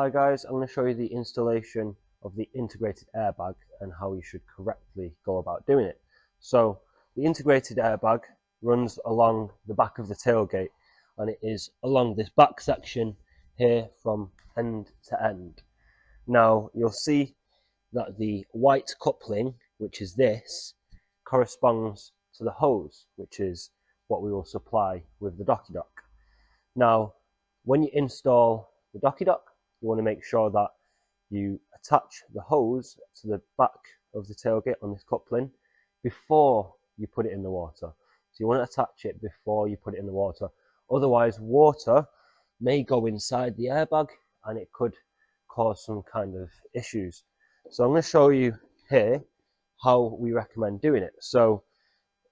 Hi guys, I'm going to show you the installation of the integrated airbag and how you should correctly go about doing it. So the integrated airbag runs along the back of the tailgate, and it is along this back section here from end to end. Now you'll see that the white coupling, which is this, corresponds to the hose, which is what we will supply with the DockyDock. Now when you install the DockyDock, you want to make sure that you attach the hose to the back of the tailgate on this coupling before you put it in the water. So you want to attach it before you put it in the water. Otherwise, water may go inside the airbag and it could cause some kind of issues. So I'm going to show you here how we recommend doing it. So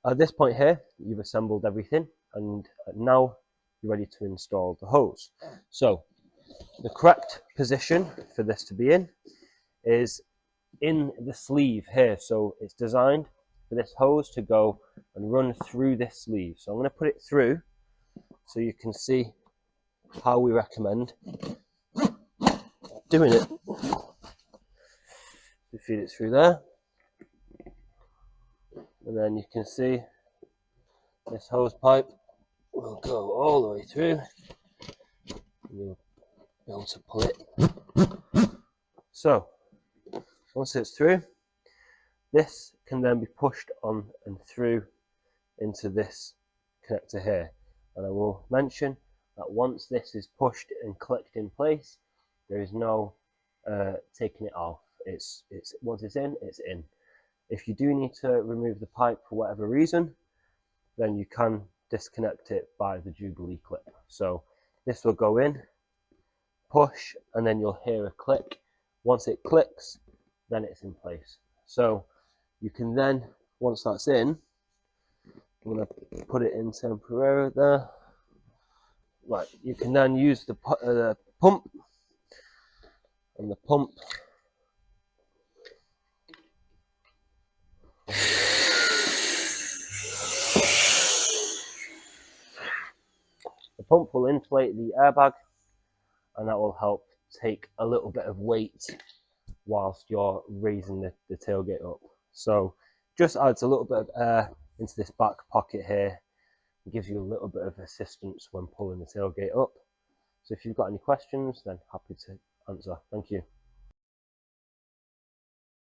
at this point here, you've assembled everything, and now you're ready to install the hose. So the correct position for this to be in is in the sleeve here. So it's designed for this hose to go and run through this sleeve. So I'm going to put it through so you can see how we recommend doing it. You feed it through there, and then you can see this hose pipe will go all the way through. You'll be able to pull it. So once it's through, this can then be pushed on and through into this connector here. And I will mention that once this is pushed and clicked in place, there is no taking it off. It's once it's in, it's in. If you do need to remove the pipe for whatever reason, then you can disconnect it by the Jubilee clip. So this will go in, push, and then you'll hear a click. Once it clicks, then it's in place. So you can then, once that's in, I'm going to put it in temporarily there. Right, you can then use the pump, and the pump will inflate the airbag, and that will help take a little bit of weight whilst you're raising the tailgate up. So just adds a little bit of air into this back pocket here. It gives you a little bit of assistance when pulling the tailgate up. So if you've got any questions, then happy to answer. Thank you.